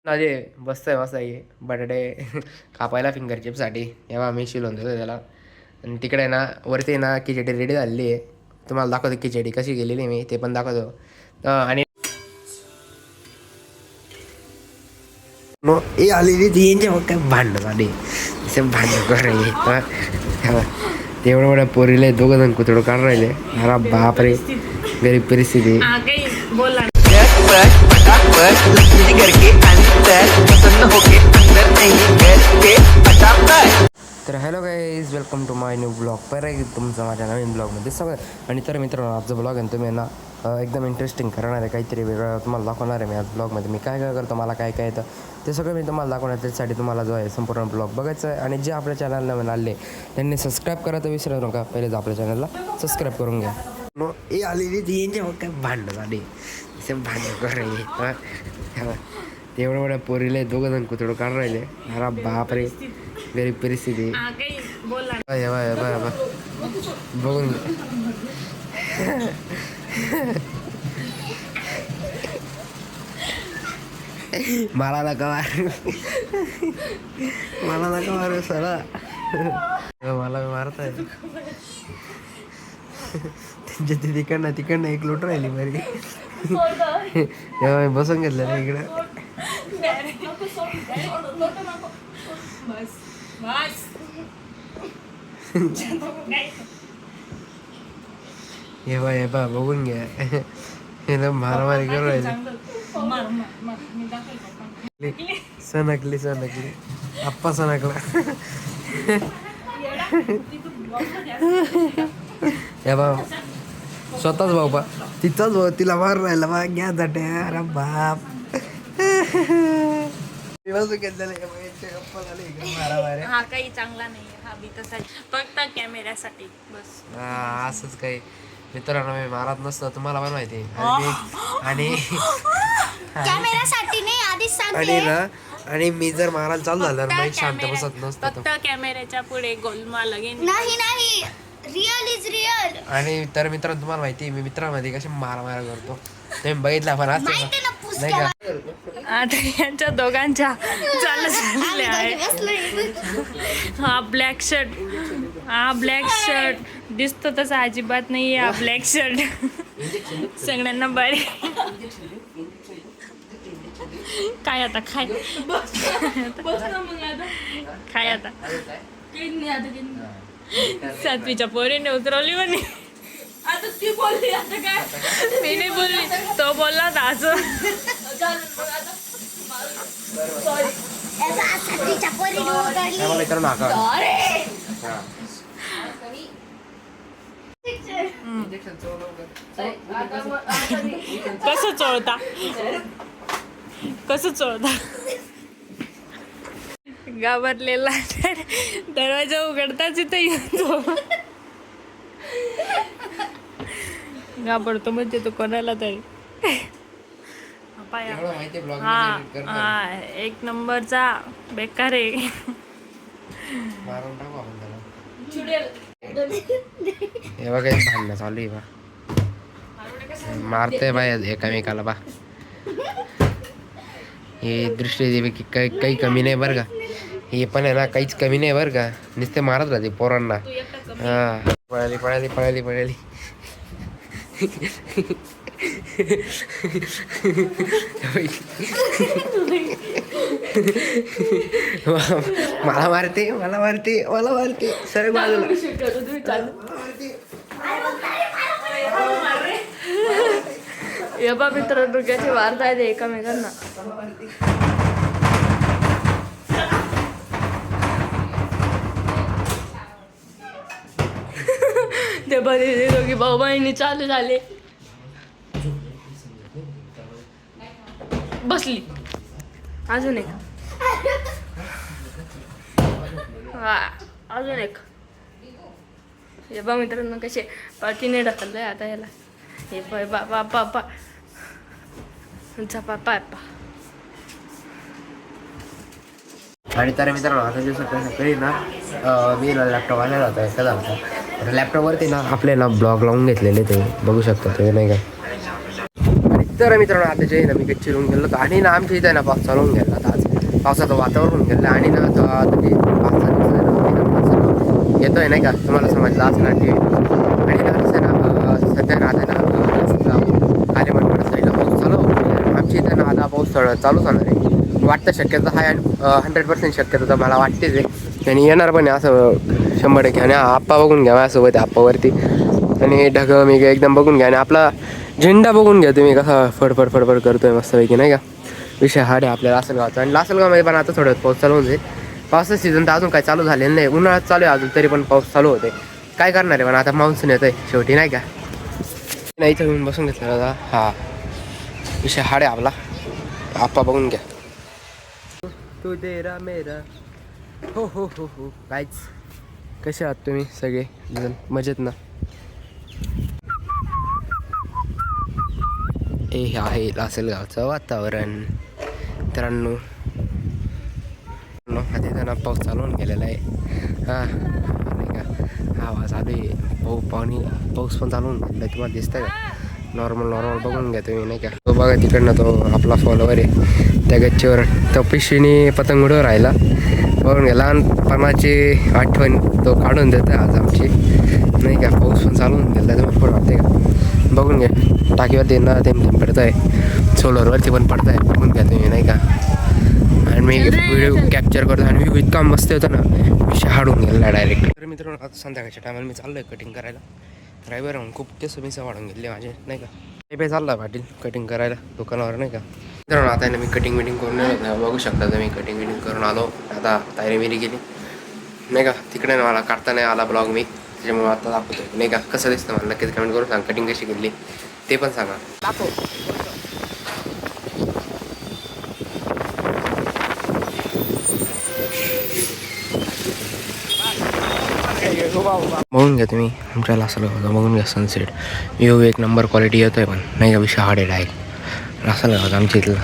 अरे बसतोय मस्त आहे बटाटे कापायला फिंगर चिपसाठी तेव्हा मी शिलवून देतो त्याला. आणि तिकडे ना वरती ना खिचडी रेडी झालेली आहे. तुम्हाला दाखवतो खिचडी कशी गेलेली मी ते पण दाखवतो. आणि मग ए आलेली ती यांच्या मग काय भांडण झाले तसे भांडण कर राहिले. तेवढं मोठ्या पोरीला दोघं जण कुतडं काढून राहिले. अरे बापरे गरीब परिस्थिती. बोला तर hello guys, welcome to my new blog. परत तुमचं माझ्या नवीन ब्लॉगमध्ये सगळं. आणि तर मित्रांनो, आजचा ब्लॉग आहे तुम्ही ना एकदम इंटरेस्टिंग करणार आहे, काहीतरी वेगळं तुम्हाला दाखवणार आहे. मी आज ब्लॉगमध्ये मी काय काय करतो, मला काय काय येतं ते सगळं मी तुम्हाला दाखवणार. त्यासाठी तुम्हाला जो आहे संपूर्ण ब्लॉग बघायचं आहे. आणि जे आपल्या चॅनलला नवीन आले त्यांनी सबस्क्राईब करायचं विसरू नका. पहिलेच आपल्या चॅनलला सबस्क्राईब करून घ्या. मग ए आलेली ती यांच्या मग काय भांडण झाले तसे भांडण कर राहिले. तेवढं मोठ्या पोरीला दोघं जण कुतडं काढून राहिले. अरे बापरे गरीब परिस्थिती. बघून मला नका मार, मला नका मारू सला, मला मारताय. त्यांच्या तिकडनं एक लोट राहिली बरी. बसून घेतलं ना इकडं. हे बा बघून घ्या, हे मारामारी करू राहिले. सनकली आप्पा सनकला. हे बा स्वतःच भाऊ बा तिचाच भाऊ तिला मार राहिला बा. घ्या जाते. अरे बाप हा काही चांगला नाही. हा बी तसा फक्त कॅमेऱ्यासाठी बस. असंच काही मित्रांनो, मी मारत नसतं तुम्हाला पण माहिती. आणि कॅमेऱ्यासाठी नाही, आधीच सांगते. आणि ना आणि मी जर मारायला चालू झालं तर मग शांत बसत नसतं. फक्त कॅमेऱ्याच्या पुढे गोलमाल नाही. Real is real. आणि तर मित्रांनो, तुम्हाला माहिती मी मित्रांमध्ये कशी मारा करतो तुम्ही बघितला पण असं नाही का. आता यांच्या दोघांच्या चालू झालेले आहे. हा ब्लॅक शर्ट दिसतो तसा अजिबात नाही. हा ब्लॅक शर्ट सगळ्यांना बरे. काय आता खाय आता 7वीच्या पोरीने उतरवली म्हणे. आता ती बोलली, आता काय मी नाही बोलली, तो बोलला होता असं. कसं चोळता घाबरलेला दरवाजा उघडताच इथं येतो. घाबरतो म्हणजे तो कोणाला तरी. हा एक नंबरचा बेकार आहे. हे बघा भांडणं चालू आहे बा. मारते बाय एकामेकाला बा. हे दृष्टी काही कमी नाही बरं का. हे पण आहे ना काहीच कमी नाही बरं का. नुसते मारत राहते पोरांना. हा पळाली. मला मारते सर बाजूला. हे बा मित्र डोक्याची वार्ता आहे एकामेकांना. ते बरे दोघी भाऊ बहिणी चालू झाले. बसली अजून एक. अजून एक. हे बा मित्रांनो कसे पाठीने ढकललंय आता याला. हे बापा आणि तर मित्रांनो, आता जे सकाळी ना मी लॅपटॉप आलेला होता एखादा होता. लॅपटॉपवरती ना आपले ना ब्लॉग लावून घेतलेले ते बघू शकता ते नाही का. तर मित्रांनो आता जे ना मी गच्ची चिरून गेलो आणि ना आमच्या इथे ना पाऊस चालू होऊन गेला आता आज पावसाचं वातावरण होऊन गेलं आणि ना आता म्हणजे 5-6 दिवस येतोय नाही का तुम्हाला समजलं असं ना टी व्ही आणि ना कसं ना सध्या ना आता ना खाली मनगड साईडला पाऊस चालू आमच्या इथे ना आता पाऊस चालूच होणार आहे वाटतं शक्यता आहे 100% शक्यता तर मला वाटतेच आहे आणि येणार पण आहे असं 100% आणि आप्पा बघून घ्या माझ्यासोबत आप्पावरती आणि ढगं मी एकदम बघून घ्या आणि आपला झेंडा बघून घ्या तुम्ही कसा फडफड फडफड करतोय मस्तपैकी नाही का विषय हाड आहे आपल्या लासलगावचा आणि लासलगावमध्ये पण आता थोडं पाऊस चालू होते पावसाचं सीझन तर अजून काही चालू झालेलं नाही उन्हाळ्यात चालू आहे अजून तरी पण पाऊस चालू होते काय करणार आहे पण आता मान्सून येत आहे शेवटी नाही का नाही इथं येऊन बसून घेतलं दादा हा विषय हाड आहे आपला आप्पा बघून घ्या तू तेरा मेरा हो हो हो हो काहीच कसे आहात तुम्ही सगळे जण मजेत ना हे आहे लासलगावचं वातावरण मित्रांनो आता पाऊस चालू होऊन गेलेला आहे हां नाही का हवा चालू आहे पाऊस पण चालू होऊन गेलेला आहे तुम्हाला दिसतंय का नॉर्मल बघून घ्या तुम्ही नाही का तो बघा तिकडनं तो आपला फॉलोवर आहे त्या गच्चीवर तो पिशवीने पतंग उडवर राहिला बघून घ्या लहानपणाची आठवण तो काढून देतो आज आमची नाही का पाऊस पण चालू होऊन गेला तुम्हाला पण वाटते का बघून घ्या टाकीवरती ना थेंब पडत आहे सोलरवरती पण पडत आहे बघून घ्या तुम्ही नाही का आणि मी व्हिडिओ कॅप्चर करतो आणि व्ह्यू इतका मस्त होतं ना विषय हाडून गेला डायरेक्ट तर मित्रांनो आता संध्याकाळच्या टायमाला मी चाललो आहे कटिंग करायला ड्रायव्हर राहून खूप केस मिसा वाढून गेले माझे नाही का ते चाललं पाटील कटिंग करायला दुकानावर नाही का मित्रांनो आता मी कटिंग विटिंग करून बघू शकता तुम्ही कटिंग विटिंग करून आलो आता तयारी मिरी गेली नाही का तिकडे मला काढता नाही आला ब्लॉग मी त्याच्यामुळे आता दाखवतो नाही का कसं दिसतं मला नक्कीच कमेंट करून सांग कटिंग कशी केली ते पण सांगा दाखव बघून घ्या तुम्ही आमच्या लासलगावचा बघून घ्या सनसेट व्ह्यू एक नंबर क्वालिटी येतोय पण नाही का विषय हाड आहे डायरेक्ट लासलगावचा आमच्या इथलं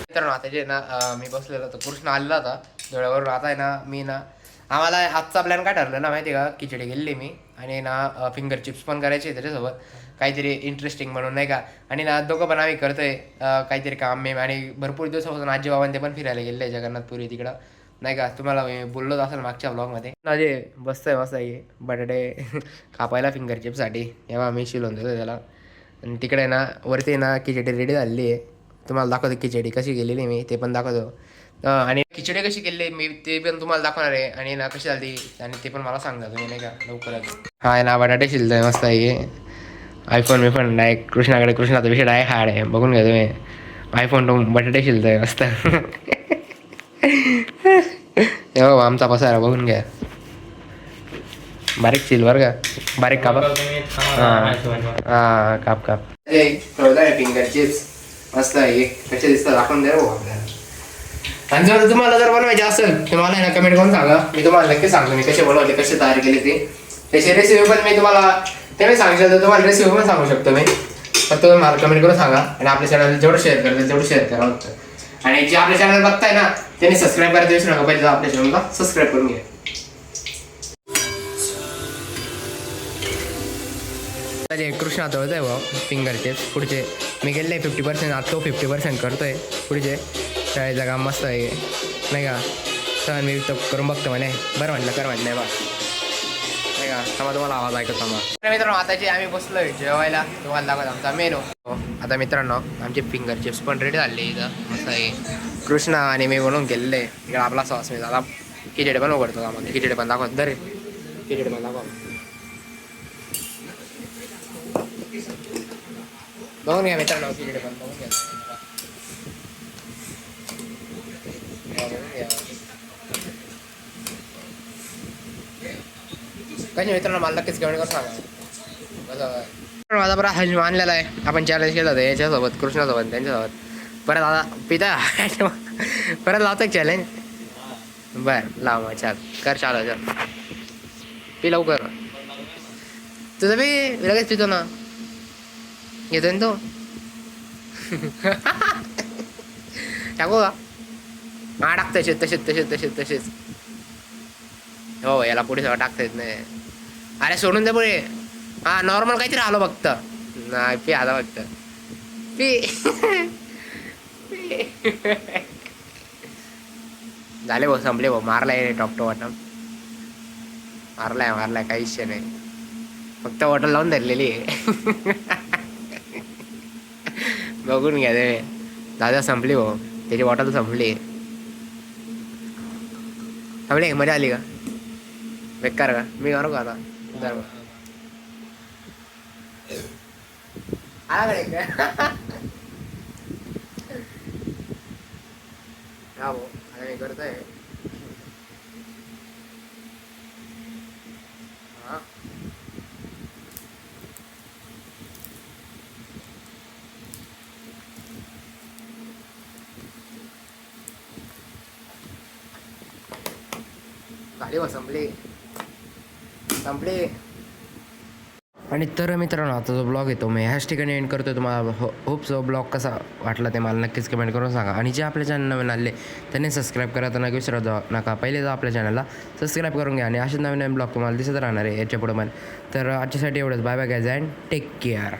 मित्रांनो आता जे ना मी बसलेलो होतो कृष्ण आलेला होता डोळ्यावरून आता आहे ना मी ना आम्हाला आजचा प्लॅन काय ठरलं ना माहिती आहे का खिचडी गेली मी आणि ना फिंगर चिप्स पण करायचे त्याच्यासोबत काहीतरी इंटरेस्टिंग म्हणून नाही का आणि ना दोघं पण आम्ही करतोय काहीतरी काम मी आणि भरपूर दिवसापासून आजी बाबांनी ते पण फिरायला गेले जगन्नाथपुरी तिकडं नाही का तुम्हाला मी बोललोच असेल मागच्या ब्लॉगमध्ये ना जे बसतंय मस्त आहे बटाटे कापायला फिंगर चिप्ससाठी तेव्हा मी शिलवून देतो त्याला आणि तिकडे ना वरती ना खिचडी रेडी झालेली आहे तुम्हाला दाखवतो खिचडी कशी केलेली मी ते पण दाखवतो आणि खिचडी कशी केली मी ते पण तुम्हाला दाखवणार आहे आणि ना कशी झाली आणि ते पण मला सांगता तुम्ही नाही का लवकरच हा आहे ना बटाटे शिलतोय मस्त आहे आयफोन बिफोन डायरेक्ट कृष्णाचा विषय डायरेक्ट हाड आहे बघून घ्या तुम्ही आयफोन तो बटाटे शिलतोय मस्त हो आमचा पसारा बघून घ्या बारीक सिल्वर का बारीक काप हां काप फिंगर चिप्स मस्त आहे कसे दिसतात दाखवून द्या हो आपल्याला आणि जर तुम्हाला जर बनवायचे असेल तर मला ना कमेंट करून सांगा मी तुम्हाला नक्की सांगतो मी कसे बनवले कसे तयार केले ते त्याची रेसिपी पण मी तुम्हाला ते मी सांगितलं तर तुम्हाला रेसिपी पण सांगू शकतो मी फक्त तुम्ही मला कमेंट करून सांगा आणि आपल्या चॅनल जेवढं शेअर करतील तेवढं शेअर करा आणि जे आपल्या चॅनल बघताय ना त्यांनी सबस्क्राईब करायचं विसरू नका पहिले आपल्या चॅनलला सबस्क्राईब करून घ्या कृष्णा तो होतोय भाऊ फिंगर चिप्स पुढचे मी गेले 50% आता तो 50% करतोय पुढचे शाळेचं काम मस्त आहे नाही का तर मी तो करून बघतो म्हणे बरं म्हटलं कर म्हटलं नाही बा नाही का थांबा तुम्हाला आवाज ऐकत थांबा मित्रांनो आता जे आम्ही बसलोय जेवायला तुम्हाला दाखवत आमचा मेनू आता मित्रांनो आमचे फिंगर चिप्स पण रेडी झाले इथं मस्त आहे कृष्णा आणि मी बनवून केलेले इकडे आपला सॉस मी आता खिचडी पण उघडतो आम्हाला खिचडी पण दाखवत दर खिचडी पण दाखव बघून घ्या मित्रांनो खिचडी पण बघून घ्या काही मित्रांनो मला नक्कीच कमेंट करून सांगा माझा बरा हज आणलेला आहे आपण चॅलेंज केलं होतं याच्यासोबत कृष्णासोबत त्यांच्यासोबत परत आता पिता परत लावतो एक चॅलेंज बरं लाव मग चाल कर चालू चल पी लवकर तुझं बी लगेच पितो ना येतो ना तो टाकू का हा टाक तसेच हो याला पुढे सगळं टाकता येत नाही. अरे सोडून दे पुढे. हा नॉर्मल काहीतरी आलो फक्त. नाही पी आला फक्त पी. झाले भाऊ संपले भाऊ. मारलाय टॉप टू बॉटम. मारलाय काही विषय नाही. फक्त बॉटल लावून धरलेली आहे. बघून घ्या ते. दादा संपली भाऊ. त्याची बॉटल संपली. संपली मजा आली का? बेकार का? मी करू का आता? आला का? हा भाऊ आता मी करतोय. हा झाली बा संपली. आणि तर मित्रांनो आता जो ब्लॉग येतो मी ह्याच ठिकाणी एंड करतो. तुम्हाला होप जो ब्लॉग कसा वाटला ते मला नक्कीच कमेंट करून सांगा. आणि जे आपल्या चॅनल नवीन आले त्यांनी सबस्क्राईब करा तर नक्की विसरत जाऊ नका. पहिले जा आपल्या चॅनलला सबस्क्राईब करून घ्या. आणि असेच नवीन ब्लॉग तुम्हाला दिसत राहणार आहे याच्या पुढे पण. तर आजच्यासाठी एवढंच. Bye bye guys and take care.